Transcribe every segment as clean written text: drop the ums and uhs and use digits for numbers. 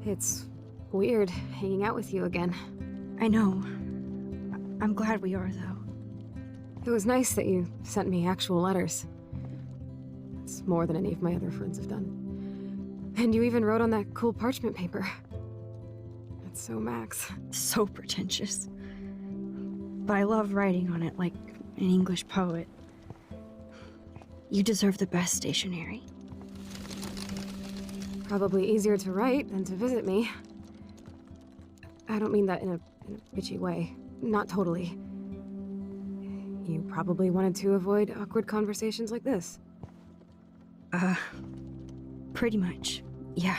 It's weird hanging out with you again. I know. I'm glad we are, though. It was nice that you sent me actual letters. It's more than any of my other friends have done. And you even wrote on that cool parchment paper. That's so Max. So pretentious. But I love writing on it like an English poet. You deserve the best stationery. Probably easier to write than to visit me. I don't mean that in a bitchy way. Not totally. You probably wanted to avoid awkward conversations like this. Pretty much, yeah.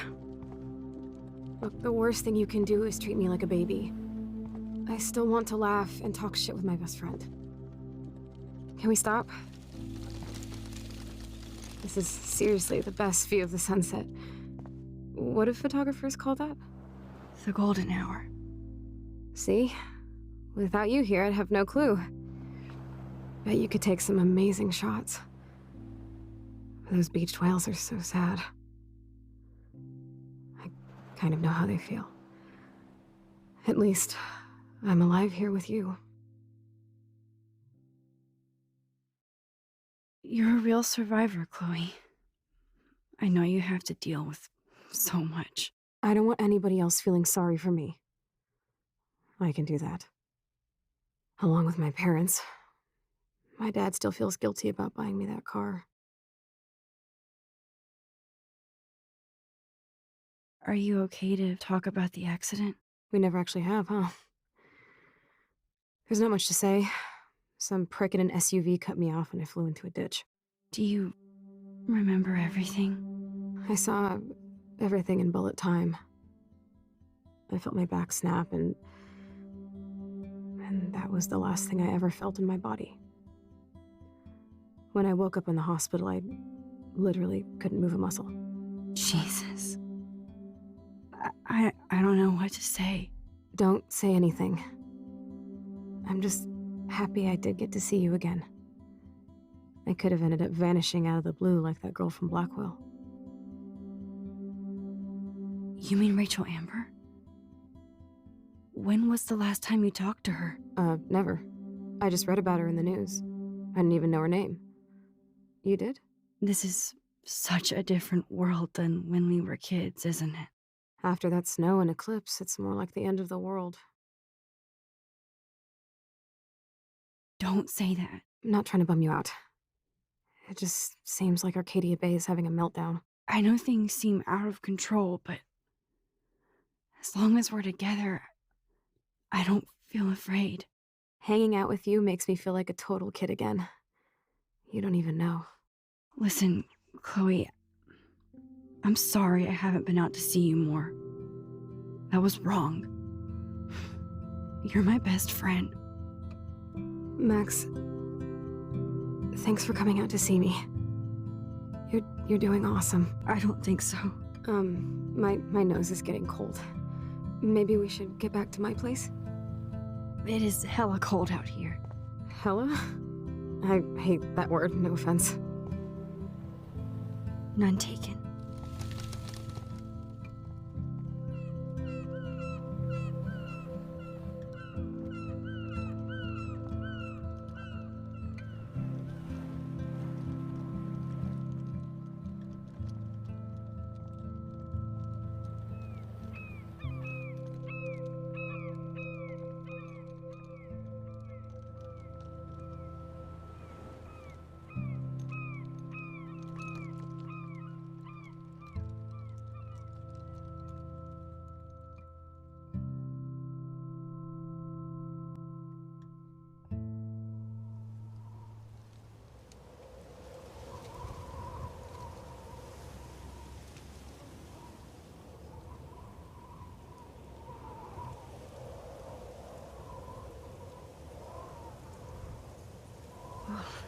Look, the worst thing you can do is treat me like a baby. I still want to laugh and talk shit with my best friend. Can we stop? This is seriously the best view of the sunset. What do photographers call that? The golden hour. See? Without you here, I'd have no clue. Bet you could take some amazing shots. Those beached whales are so sad. I kind of know how they feel. At least, I'm alive here with you. You're a real survivor, Chloe. I know you have to deal with so much. I don't want anybody else feeling sorry for me. I can do that. Along with my parents. My dad still feels guilty about buying me that car. Are you okay to talk about the accident? We never actually have, huh? There's not much to say. Some prick in an SUV cut me off and I flew into a ditch. Do you remember everything? I saw everything in bullet time. I felt my back snap and that was the last thing I ever felt in my body. When I woke up in the hospital, I literally couldn't move a muscle. Jesus. I don't know what to say. Don't say anything. I'm just happy I did get to see you again. I could have ended up vanishing out of the blue like that girl from Blackwell. You mean Rachel Amber? When was the last time you talked to her? Never. I just read about her in the news. I didn't even know her name. You did? This is such a different world than when we were kids, isn't it? After that snow and eclipse, it's more like the end of the world. Don't say that. I'm not trying to bum you out. It just seems like Arcadia Bay is having a meltdown. I know things seem out of control, but as long as we're together, I don't feel afraid. Hanging out with you makes me feel like a total kid again. You don't even know. Listen, Chloe, I'm sorry I haven't been out to see you more. That was wrong. You're my best friend. Max, thanks for coming out to see me. You're doing awesome. I don't think so. My nose is getting cold. Maybe we should get back to my place? It is hella cold out here. Hella? I hate that word, no offense. None taken.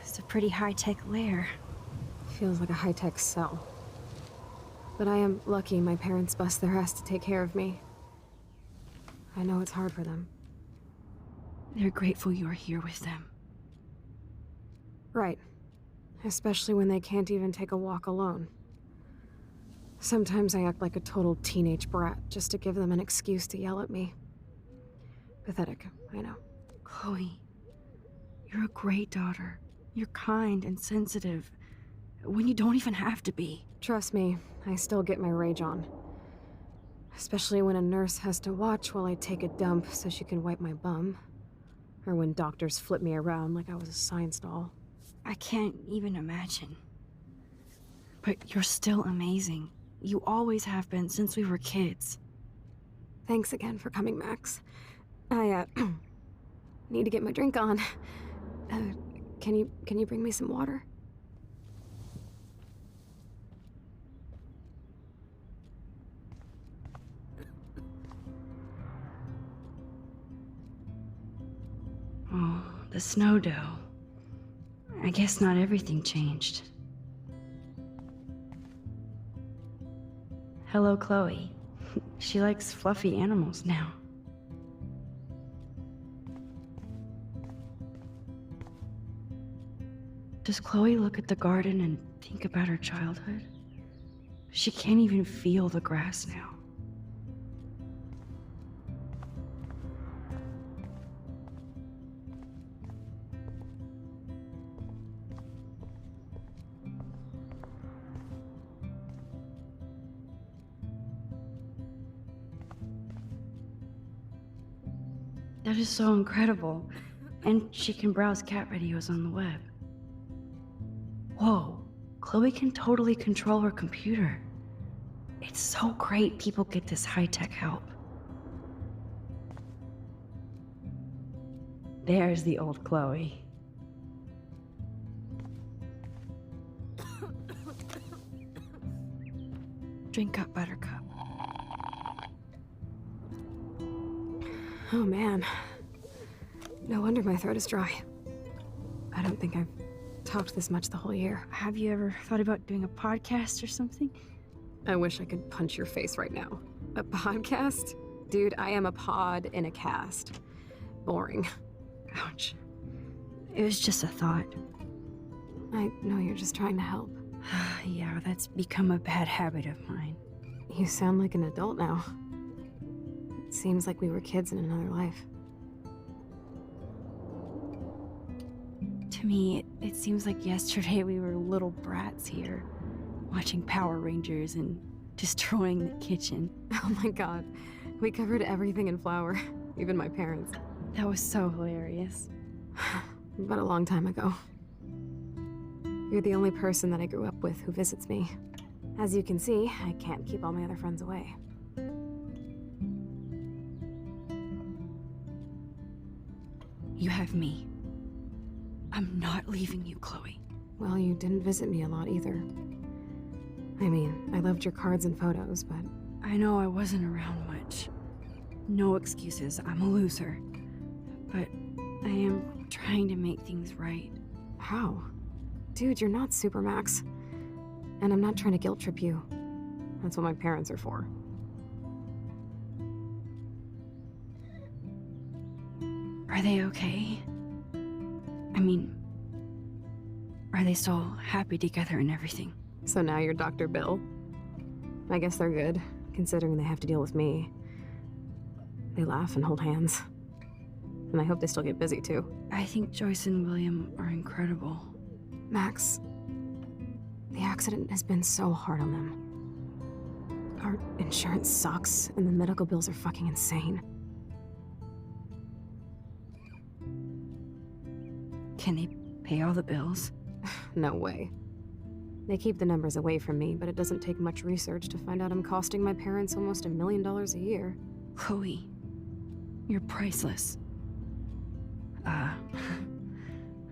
It's a pretty high-tech lair. Feels like a high-tech cell. But I am lucky my parents bust their ass to take care of me. I know it's hard for them. They're grateful you're here with them. Right. Especially when they can't even take a walk alone. Sometimes I act like a total teenage brat just to give them an excuse to yell at me. Pathetic, I know. Chloe, you're a great daughter. You're kind and sensitive when you don't even have to be. Trust me, I still get my rage on. Especially when a nurse has to watch while I take a dump so she can wipe my bum. Or when doctors flip me around like I was a science doll. I can't even imagine. But you're still amazing. You always have been since we were kids. Thanks again for coming, Max. I, need to get my drink on. Can you bring me some water? Oh, the snow dough. I guess not everything changed. Hello, Chloe. She likes fluffy animals now. Does Chloe look at the garden and think about her childhood? She can't even feel the grass now. That is so incredible. And she can browse cat videos on the web. Whoa, Chloe can totally control her computer. It's so great people get this high-tech help. There's the old Chloe. Drink up, Buttercup. Oh man. No wonder my throat is dry. I don't think I've talked this much the whole year. Have you ever thought about doing a podcast or something? I wish I could punch your face right now. A podcast? Dude, I am a pod in a cast. Boring. Ouch. It was just a thought. I know you're just trying to help. Yeah, that's become a bad habit of mine. You sound like an adult now. It seems like we were kids in another life. To me, it seems like yesterday we were little brats here, watching Power Rangers and destroying the kitchen. Oh my god. We covered everything in flour. Even my parents. That was so hilarious. But a long time ago. You're the only person that I grew up with who visits me. As you can see, I can't keep all my other friends away. You have me. I'm not leaving you, Chloe. Well, you didn't visit me a lot either. I mean, I loved your cards and photos, but... I know I wasn't around much. No excuses, I'm a loser. But I am trying to make things right. How? Dude, you're not Supermax. And I'm not trying to guilt trip you. That's what my parents are for. Are they okay? I mean, are they still happy together and everything? So now you're Dr. Bill? I guess they're good, considering they have to deal with me. They laugh and hold hands. And I hope they still get busy, too. I think Joyce and William are incredible. Max, the accident has been so hard on them. Our insurance sucks, and the medical bills are fucking insane. Can they pay all the bills? No way. They keep the numbers away from me, but it doesn't take much research to find out I'm costing my parents almost $1 million a year. Chloe, you're priceless.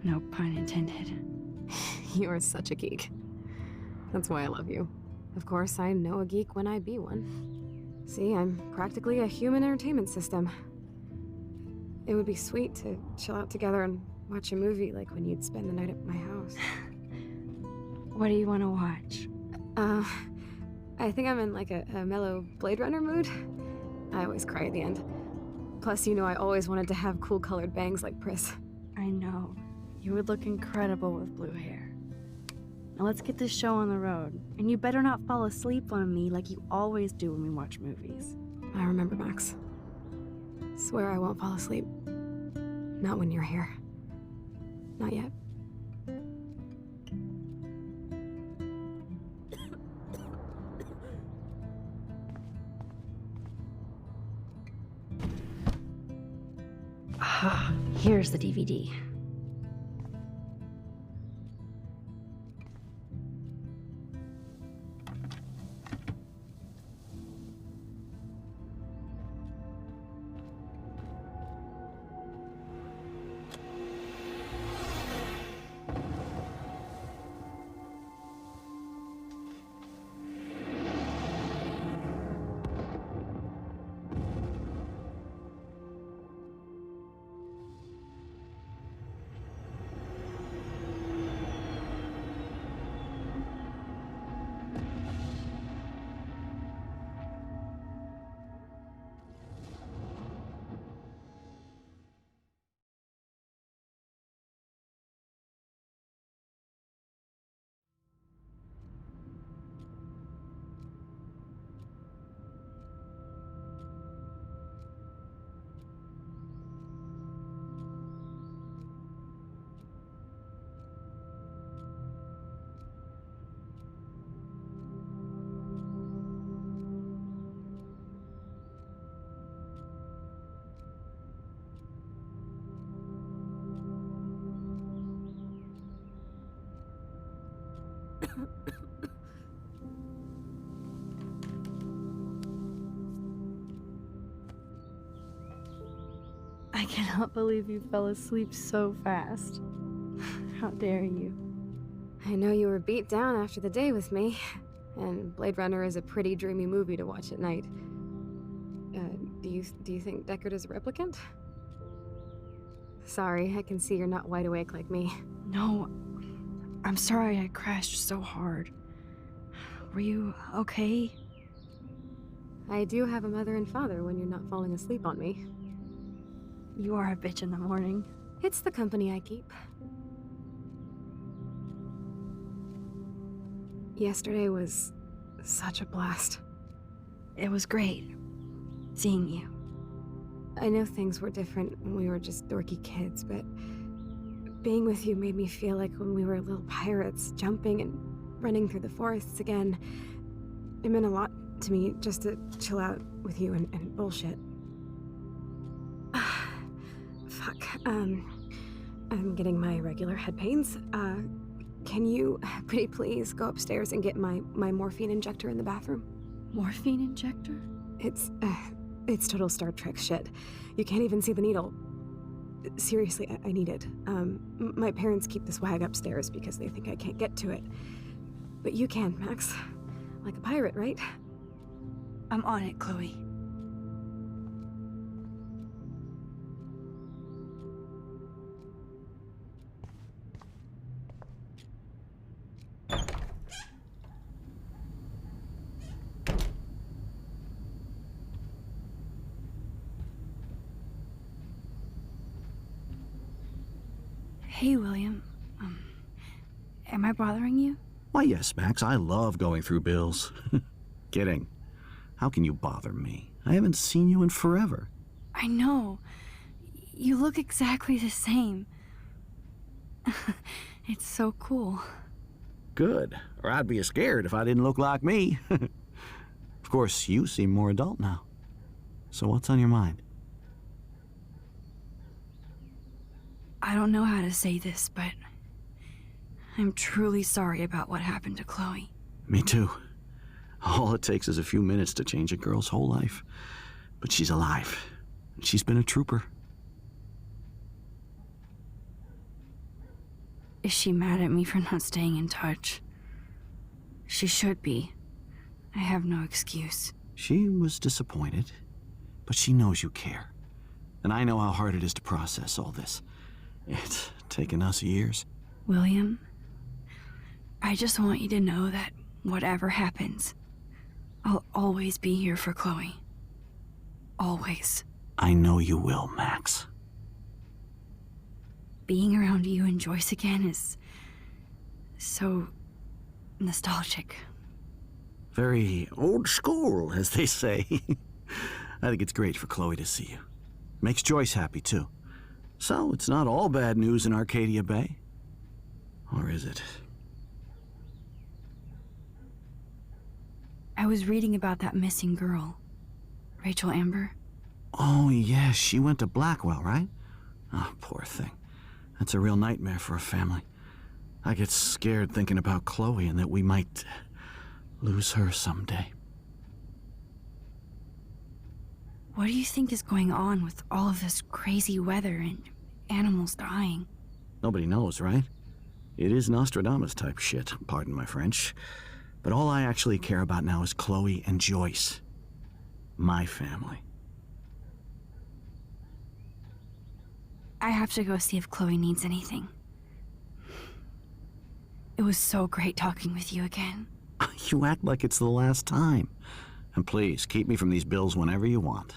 No pun intended. You're such a geek. That's why I love you. Of course, I know a geek when I be one. See, I'm practically a human entertainment system. It would be sweet to chill out together and watch a movie like when you'd spend the night at my house. What do you want to watch? I think I'm in like a mellow Blade Runner mood. I always cry at the end. Plus, you know I always wanted to have cool colored bangs like Pris. I know. You would look incredible with blue hair. Now let's get this show on the road. And you better not fall asleep on me like you always do when we watch movies. I remember, Max. Swear I won't fall asleep. Not when you're here. Not yet. Ah, here's the DVD. I cannot believe you fell asleep so fast. How dare you? I know you were beat down after the day with me, and Blade Runner is a pretty dreamy movie to watch at night. Do you think Deckard is a replicant? Sorry, I can see you're not wide awake like me. No, I'm sorry I crashed so hard. Were you okay? I do have a mother and father when you're not falling asleep on me. You are a bitch in the morning. It's the company I keep. Yesterday was such a blast. It was great seeing you. I know things were different when we were just dorky kids, but being with you made me feel like when we were little pirates, jumping and running through the forests again. It meant a lot to me just to chill out with you and bullshit. Fuck. I'm getting my regular head pains. Can you, pretty please, go upstairs and get my morphine injector in the bathroom? Morphine injector? It's total Star Trek shit. You can't even see the needle. Seriously, I need it. My parents keep the swag upstairs because they think I can't get to it. But you can, Max. Like a pirate, right? I'm on it, Chloe. Hey, William. Am I bothering you? Why, yes, Max. I love going through bills. Kidding. How can you bother me? I haven't seen you in forever. I know. You look exactly the same. It's so cool. Good. Or I'd be scared if I didn't look like me. Of course, you seem more adult now. So what's on your mind? I don't know how to say this, but I'm truly sorry about what happened to Chloe. Me too. All it takes is a few minutes to change a girl's whole life. But she's alive. And she's been a trooper. Is she mad at me for not staying in touch? She should be. I have no excuse. She was disappointed, but she knows you care. And I know how hard it is to process all this. It's taken us years. William, I just want you to know that whatever happens, I'll always be here for Chloe. Always. I know you will, Max. Being around you and Joyce again is so nostalgic. Very old school, as they say. I think it's great for Chloe to see you. Makes Joyce happy, too. So, it's not all bad news in Arcadia Bay. Or is it? I was reading about that missing girl, Rachel Amber. Oh, yes, she went to Blackwell, right? Oh, poor thing. That's a real nightmare for a family. I get scared thinking about Chloe and that we might lose her someday. What do you think is going on with all of this crazy weather and animals dying? Nobody knows, right? It is Nostradamus type shit, pardon my French. But all I actually care about now is Chloe and Joyce. My family. I have to go see if Chloe needs anything. It was so great talking with you again. You act like it's the last time. And please, keep me from these bills whenever you want.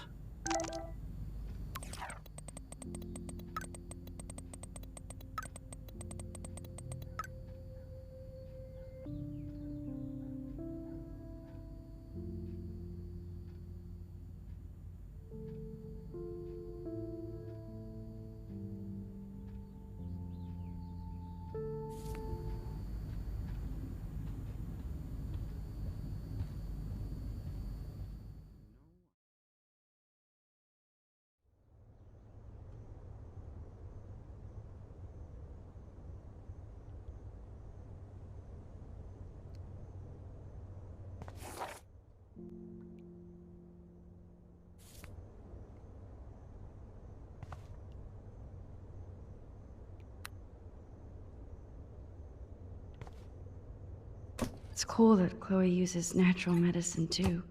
It's cool that Chloe uses natural medicine too.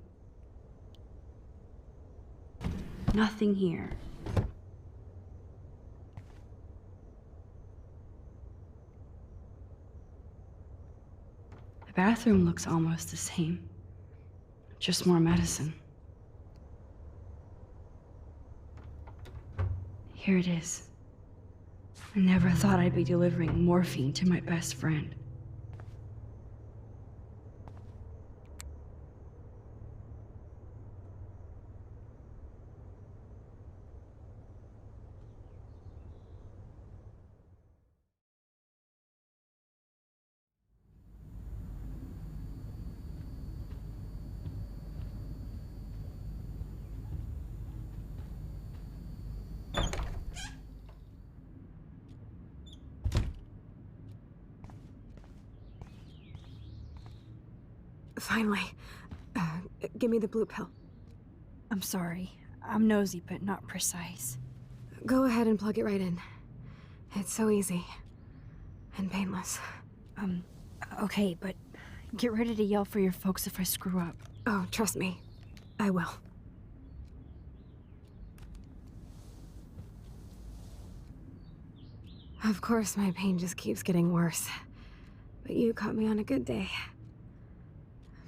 Nothing here. The bathroom looks almost the same. Just more medicine. Here it is. I never thought I'd be delivering morphine to my best friend. Finally. Give me the blue pill. I'm sorry. I'm nosy, but not precise. Go ahead and plug it right in. It's so easy. And painless. Okay, but get ready to yell for your folks if I screw up. Oh, trust me. I will. Of course, my pain just keeps getting worse. But you caught me on a good day.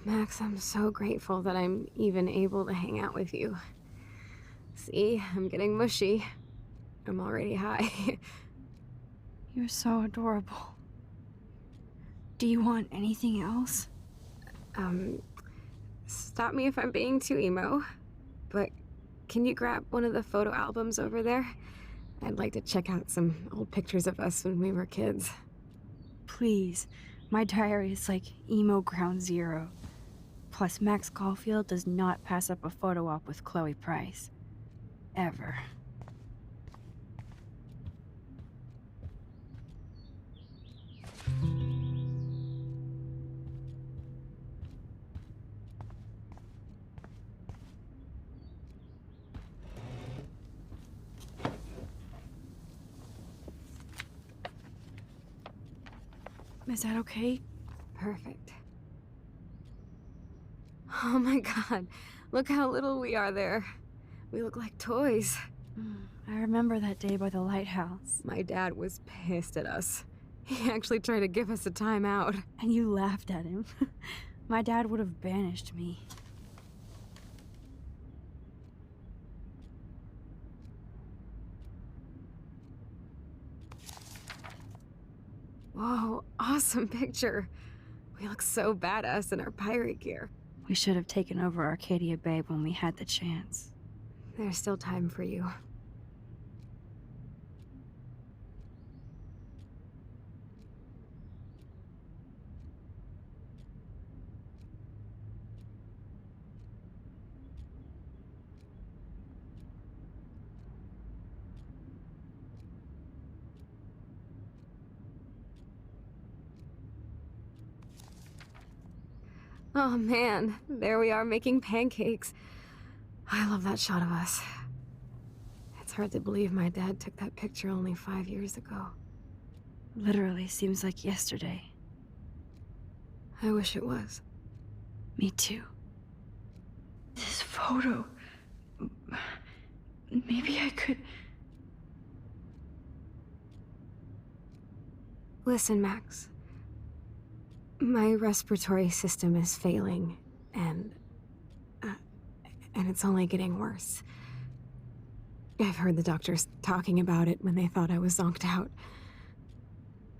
Max, I'm so grateful that I'm even able to hang out with you. See, I'm getting mushy. I'm already high. You're so adorable. Do you want anything else? Stop me if I'm being too emo, but can you grab one of the photo albums over there? I'd like to check out some old pictures of us when we were kids. Please. My diary is like emo ground zero. Plus, Max Caulfield does not pass up a photo op with Chloe Price. Ever. Is that okay? Perfect. Oh my god, look how little we are there. We look like toys. I remember that day by the lighthouse. My dad was pissed at us. He actually tried to give us a timeout. And you laughed at him. My dad would have banished me. Whoa, awesome picture. We look so badass in our pirate gear. We should have taken over Arcadia Bay when we had the chance. There's still time for you. Oh man, there we are making pancakes. I love that shot of us. It's hard to believe my dad took that picture only 5 years ago. Literally seems like yesterday. I wish it was. Me too. This photo... Maybe I could... Listen, Max. My respiratory system is failing, and it's only getting worse. I've heard the doctors talking about it when they thought I was zonked out.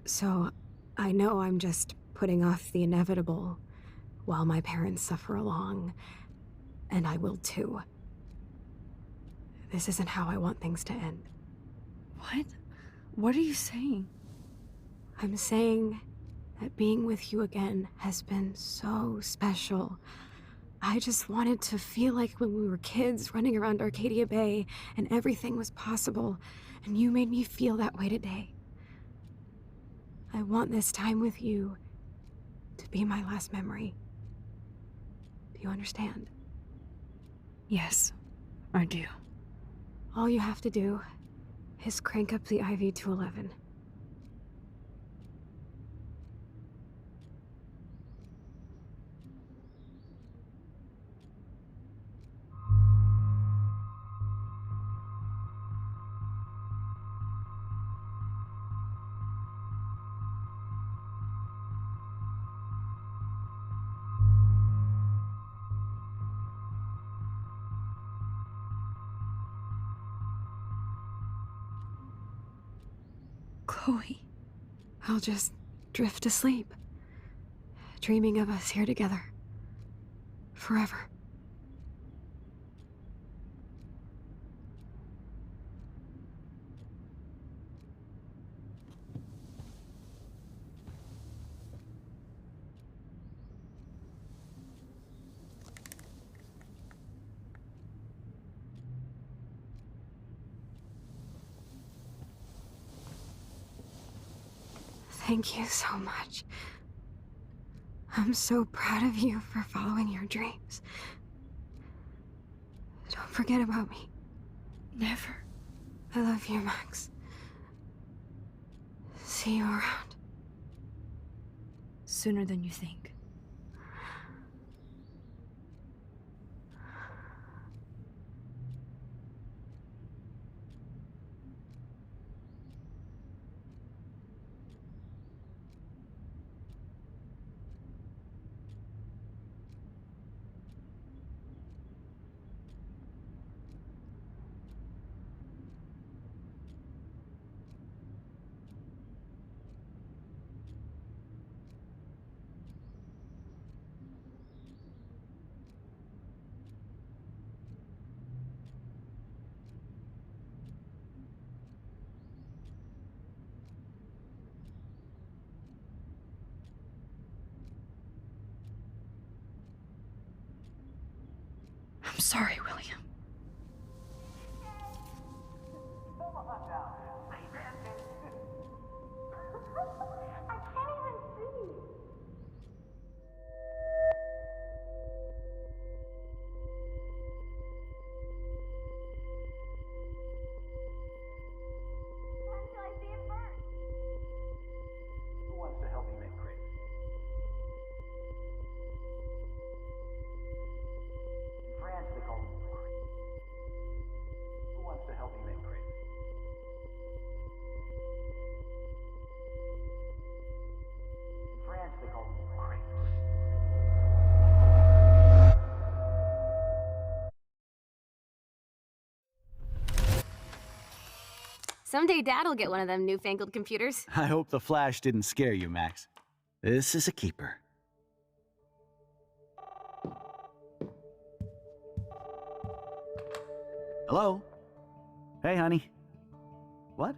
So, I know I'm just putting off the inevitable while my parents suffer along, and I will too. This isn't how I want things to end. What? What are you saying? I'm saying that being with you again has been so special. I just wanted to feel like when we were kids running around Arcadia Bay and everything was possible, and you made me feel that way today. I want this time with you to be my last memory. Do you understand? Yes, I do. All you have to do is crank up the IV to 11. Chloe. I'll just drift asleep, dreaming of us here together. Forever. Thank you so much. I'm so proud of you for following your dreams. Don't forget about me. Never. I love you, Max. See you around. Sooner than you think. I'm sorry, William. Who wants to help me make crepes? In France, they call them crepes. Who wants to help me make crepes? In France, they call them crepes. Someday Dad'll get one of them newfangled computers. I hope the flash didn't scare you, Max. This is a keeper. Hello? Hey, honey. What?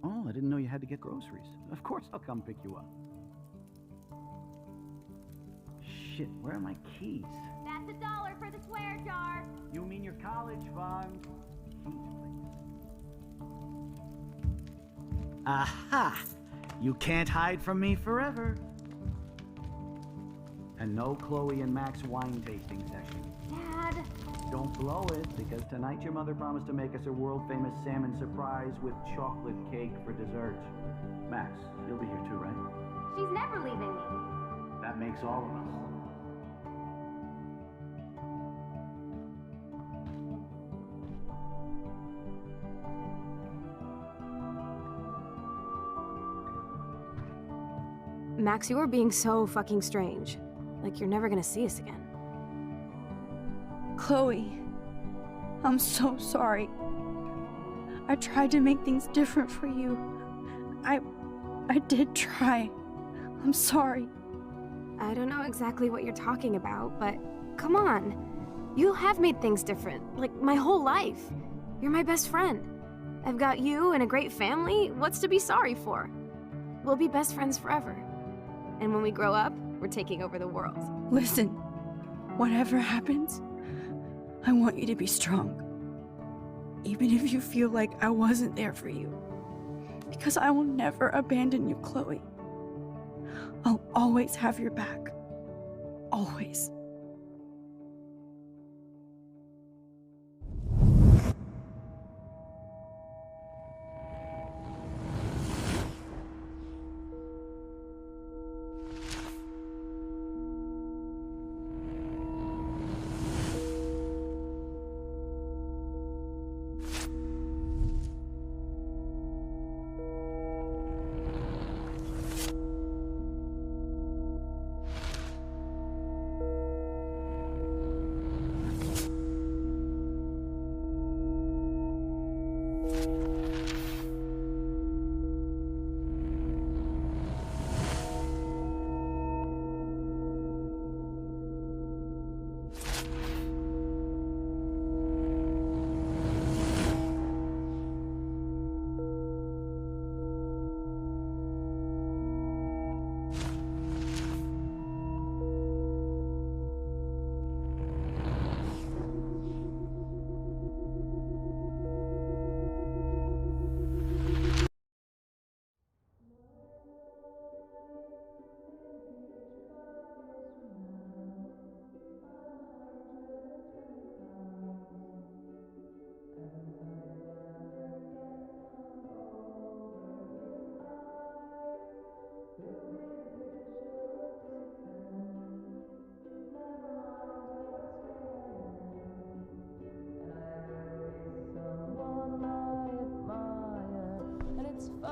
Oh, I didn't know you had to get groceries. Of course I'll come pick you up. Shit, where are my keys? That's $1 for the swear jar. You mean your college fund? Keys, please. Aha! You can't hide from me forever. And no Chloe and Max wine tasting session. Dad. Don't blow it, because tonight your mother promised to make us a world-famous salmon surprise with chocolate cake for dessert. Max, you'll be here too, right? She's never leaving me. That makes all of us. Max, you are being so fucking strange. Like you're never gonna see us again. Chloe, I'm so sorry. I tried to make things different for you. I did try. I'm sorry. I don't know exactly what you're talking about, but come on. You have made things different, like my whole life. You're my best friend. I've got you and a great family. What's to be sorry for? We'll be best friends forever. And when we grow up, we're taking over the world. Listen, whatever happens, I want you to be strong. Even if you feel like I wasn't there for you. Because I will never abandon you, Chloe. I'll always have your back. Always.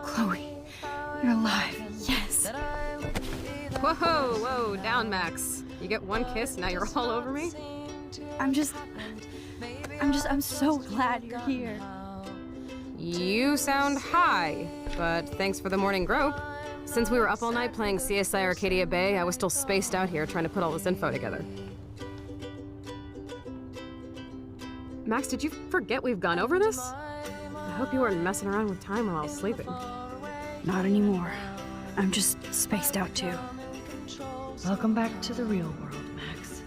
Chloe, you're alive. Yes. Whoa, whoa, down, Max. You get one kiss, now you're all over me? I'm so glad you're here. You sound high, but thanks for the morning grope. Since we were up all night playing CSI Arcadia Bay, I was still spaced out here trying to put all this info together. Max, did you forget we've gone over this? I hope you weren't messing around with time while I was sleeping. Not anymore. I'm just spaced out too. Welcome back to the real world, Max.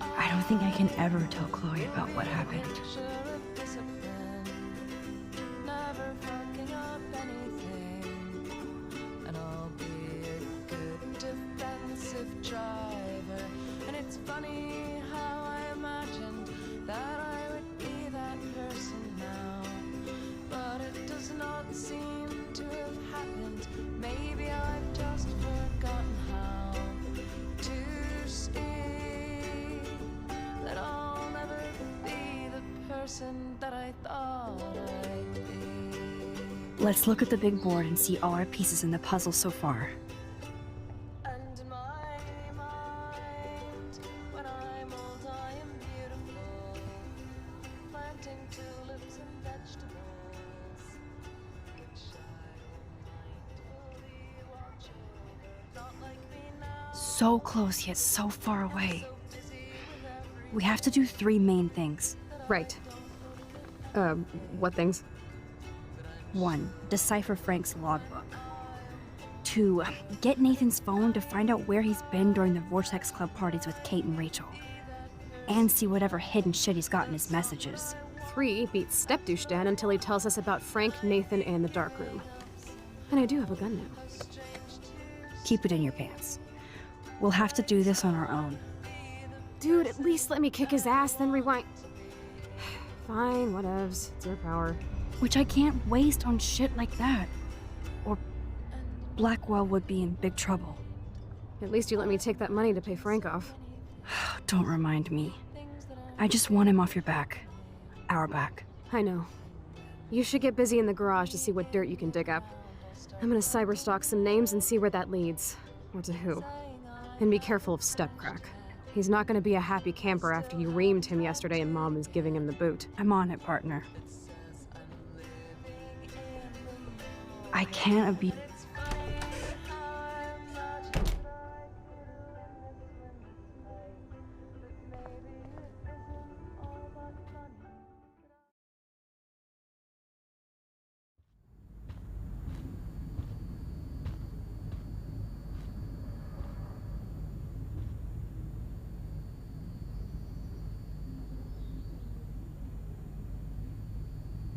I don't think I can ever tell Chloe about what happened. That I thought I'd be. Let's look at the big board and see all our pieces in the puzzle so far. And in my mind, when I'm old, I am beautiful. Planting tulips and vegetables. Good child, mindfully watch over. Not like me now. So close yet so far away. So busy We have to do 3 main things. Right. What things? 1. Decipher Frank's logbook. 2. Get Nathan's phone to find out where he's been during the Vortex Club parties with Kate and Rachel. And see whatever hidden shit he's got in his messages. 3. Beat Stepdouche Dan until he tells us about Frank, Nathan, and the dark room. And I do have a gun now. Keep it in your pants. We'll have to do this on our own. Dude, at least let me kick his ass, then rewind. Fine, whatevs. It's your power. Which I can't waste on shit like that. Or Blackwell would be in big trouble. At least you let me take that money to pay Frank off. Don't remind me. I just want him off your back. Our back. I know. You should get busy in the garage to see what dirt you can dig up. I'm gonna cyberstalk some names and see where that leads. Or to who. And be careful of Stepcrack. He's not gonna be a happy camper after you reamed him yesterday and Mom is giving him the boot. I'm on it, partner. I can't be.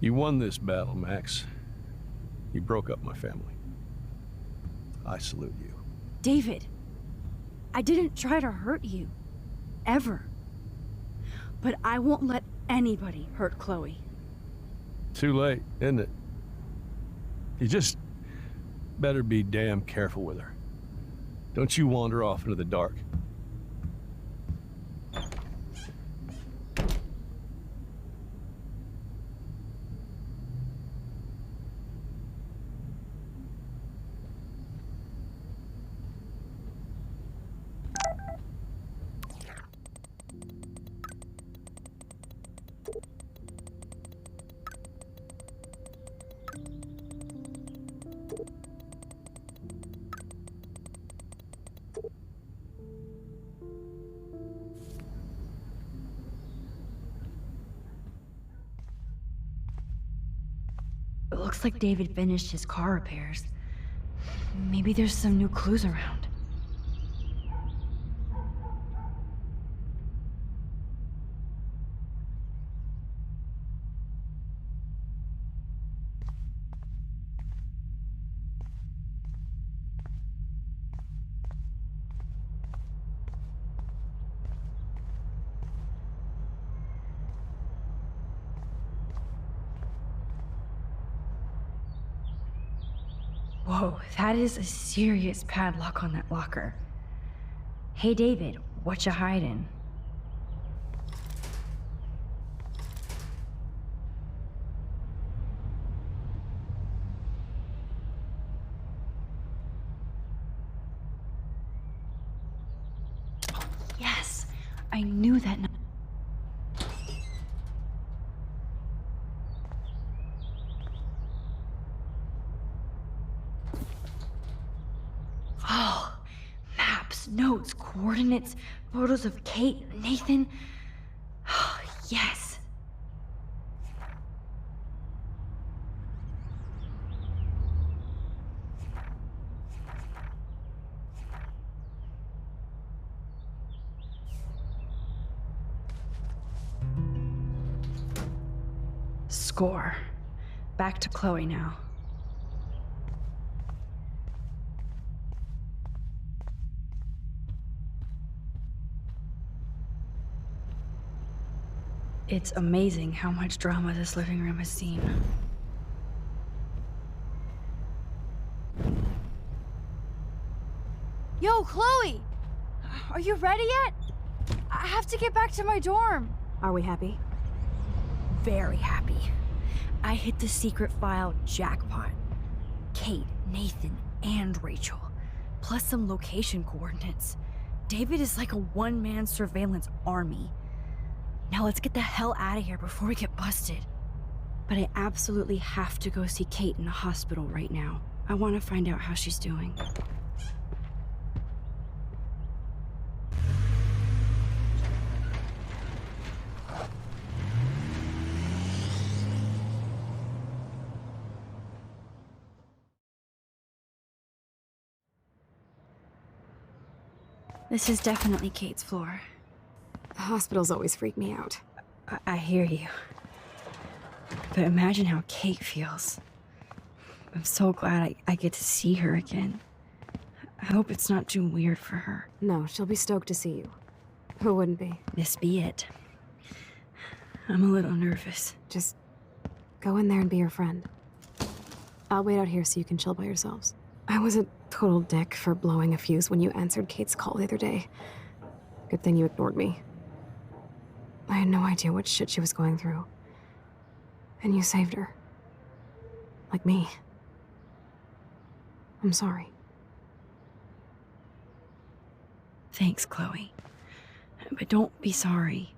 You won this battle, Max. You broke up my family. I salute you. David, I didn't try to hurt you. Ever. But I won't let anybody hurt Chloe. Too late, isn't it? You just better be damn careful with her. Don't you wander off into the dark. It looks like David finished his car repairs. Maybe there's some new clues around. Whoa, that is a serious padlock on that locker. Hey David, what you hiding? Yes, I knew that. Oh, maps, notes, coordinates, photos of Kate, Nathan. Oh, yes. Score. Back to Chloe now. It's amazing how much drama this living room has seen. Yo, Chloe! Are you ready yet? I have to get back to my dorm. Are we happy? Very happy. I hit the secret file jackpot. Kate, Nathan, and Rachel. Plus some location coordinates. David is like a one-man surveillance army. Now let's get the hell out of here before we get busted. But I absolutely have to go see Kate in the hospital right now. I want to find out how she's doing. This is definitely Kate's floor. The hospitals always freak me out. I hear you. But imagine how Kate feels. I'm so glad I get to see her again. I hope it's not too weird for her. No, she'll be stoked to see you. Who wouldn't be? This be it. I'm a little nervous. Just go in there and be your friend. I'll wait out here so you can chill by yourselves. I was a total dick for blowing a fuse when you answered Kate's call the other day. Good thing you ignored me. I had no idea what shit she was going through. And you saved her. Like me. I'm sorry. Thanks, Chloe. But don't be sorry.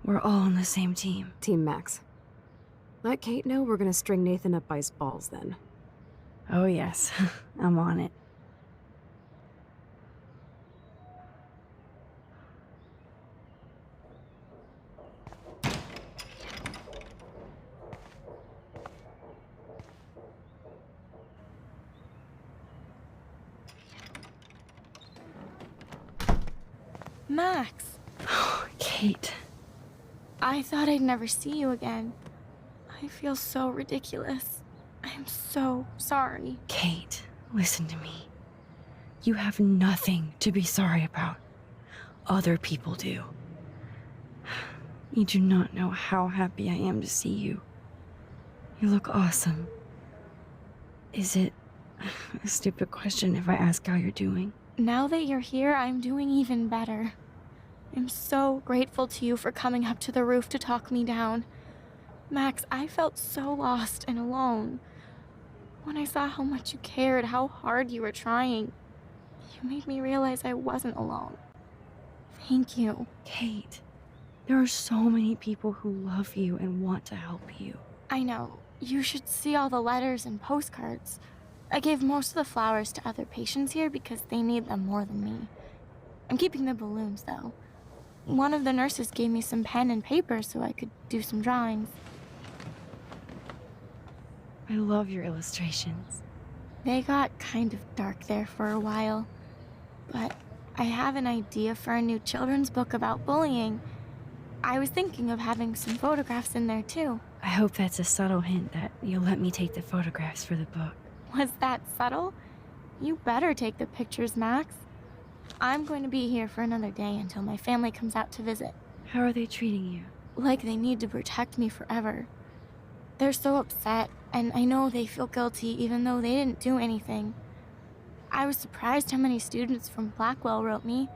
We're all on the same team. Team Max. Let Kate know we're gonna string Nathan up by his balls then. Oh yes, I'm on it. Max, Kate. I thought I'd never see you again. I feel so ridiculous. I'm so sorry. Kate, listen to me. You have nothing to be sorry about. Other people do. You do not know how happy I am to see you. You look awesome. Is it a stupid question if I ask how you're doing? Now that you're here, I'm doing even better. I'm so grateful to you for coming up to the roof to talk me down. Max, I felt so lost and alone. When I saw how much you cared, how hard you were trying, you made me realize I wasn't alone. Thank you. Kate, there are so many people who love you and want to help you. I know. You should see all the letters and postcards. I gave most of the flowers to other patients here because they need them more than me. I'm keeping the balloons, though. One of the nurses gave me some pen and paper so I could do some drawings. I love your illustrations. They got kind of dark there for a while. But I have an idea for a new children's book about bullying. I was thinking of having some photographs in there, too. I hope that's a subtle hint that you'll let me take the photographs for the book. Was that subtle? You better take the pictures, Max. I'm going to be here for another day until my family comes out to visit. How are they treating you? Like they need to protect me forever. They're so upset, and I know they feel guilty even though they didn't do anything. I was surprised how many students from Blackwell wrote me.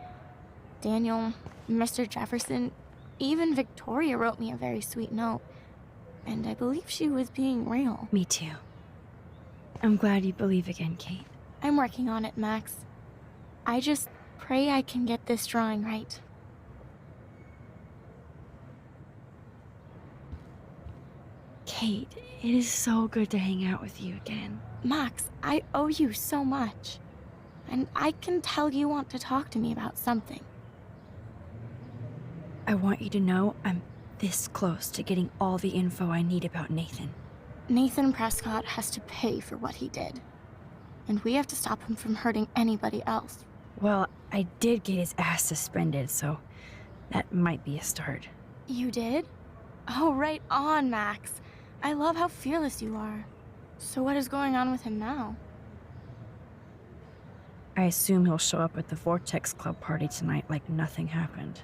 Daniel, Mr. Jefferson, even Victoria wrote me a very sweet note. And I believe she was being real. Me too. I'm glad you believe again, Kate. I'm working on it, Max. I just pray I can get this drawing right. Kate, it is so good to hang out with you again. Max, I owe you so much. And I can tell you want to talk to me about something. I want you to know I'm this close to getting all the info I need about Nathan. Nathan Prescott has to pay for what he did. And we have to stop him from hurting anybody else. Well, I did get his ass suspended, so that might be a start. You did? Oh, right on, Max. I love how fearless you are. So what is going on with him now? I assume he'll show up at the Vortex Club party tonight like nothing happened.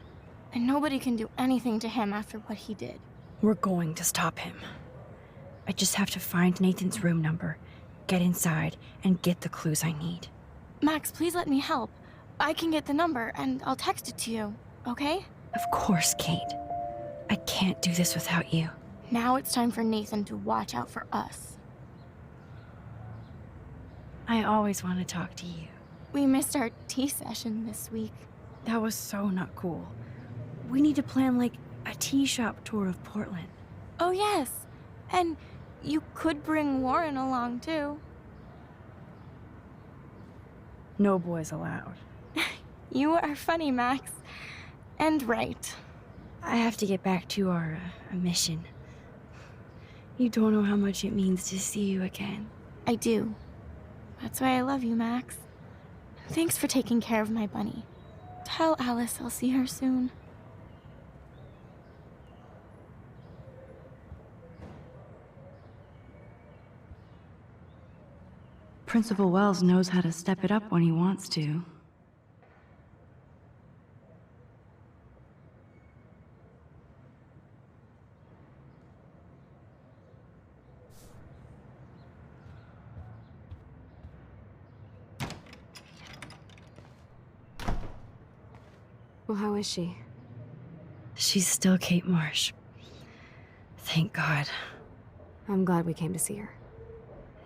And nobody can do anything to him after what he did. We're going to stop him. I just have to find Nathan's room number, get inside, and get the clues I need. Max, please let me help. I can get the number, and I'll text it to you, okay? Of course, Kate. I can't do this without you. Now it's time for Nathan to watch out for us. I always want to talk to you. We missed our tea session this week. That was so not cool. We need to plan, like, a tea shop tour of Portland. Oh, yes. And you could bring Warren along, too. No boys allowed. You are funny, Max. And right. I have to get back to our mission. You don't know how much it means to see you again. I do. That's why I love you, Max. Thanks for taking care of my bunny. Tell Alice I'll see her soon. Principal Wells knows how to step it up when he wants to. Well, how is she? She's still Kate Marsh. Thank God. I'm glad we came to see her.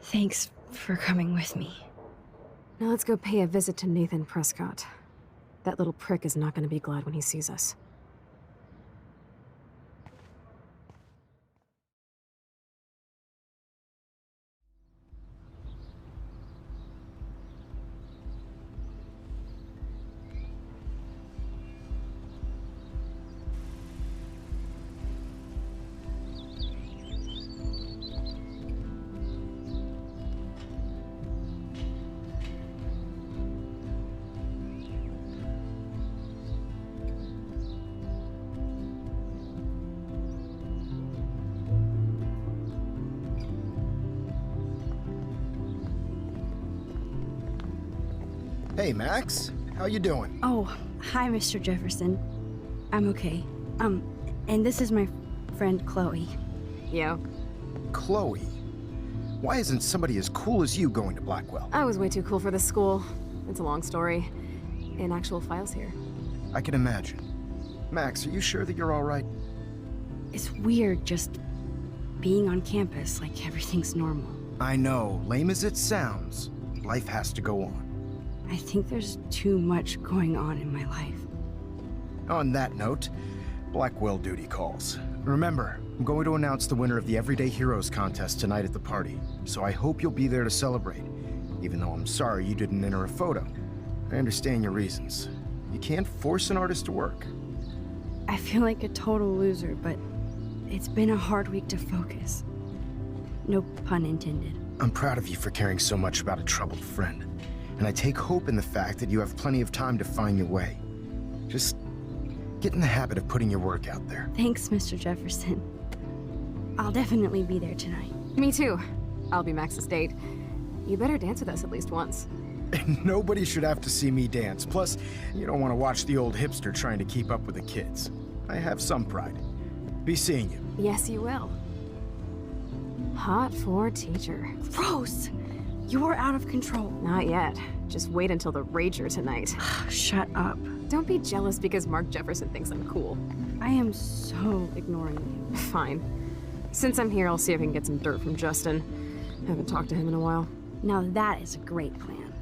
Thanks for coming with me. Now let's go pay a visit to Nathan Prescott. That little prick is not going to be glad when he sees us. Hey, Max. How you doing? Oh, hi, Mr. Jefferson. I'm okay. And this is my friend Chloe. Yo. Chloe. Why isn't somebody as cool as you going to Blackwell? I was way too cool for this school. It's a long story. In actual files here. I can imagine. Max, are you sure that you're all right? It's weird just being on campus like everything's normal. I know, lame as it sounds, life has to go on. I think there's too much going on in my life. On that note, Blackwell duty calls. Remember, I'm going to announce the winner of the Everyday Heroes contest tonight at the party, so I hope you'll be there to celebrate, even though I'm sorry you didn't enter a photo. I understand your reasons. You can't force an artist to work. I feel like a total loser, but it's been a hard week to focus. No pun intended. I'm proud of you for caring so much about a troubled friend, and I take hope in the fact that you have plenty of time to find your way. Just get in the habit of putting your work out there. Thanks, Mr. Jefferson. I'll definitely be there tonight. Me too. I'll be Max's date. You better dance with us at least once. And nobody should have to see me dance. Plus, you don't want to watch the old hipster trying to keep up with the kids. I have some pride. Be seeing you. Yes, you will. Hot for teacher. Gross! You're out of control. Not yet. Just wait until the Rager tonight. Shut up. Don't be jealous because Mark Jefferson thinks I'm cool. I am so ignoring you. Fine. Since I'm here, I'll see if I can get some dirt from Justin. Haven't talked to him in a while. Now that is a great plan.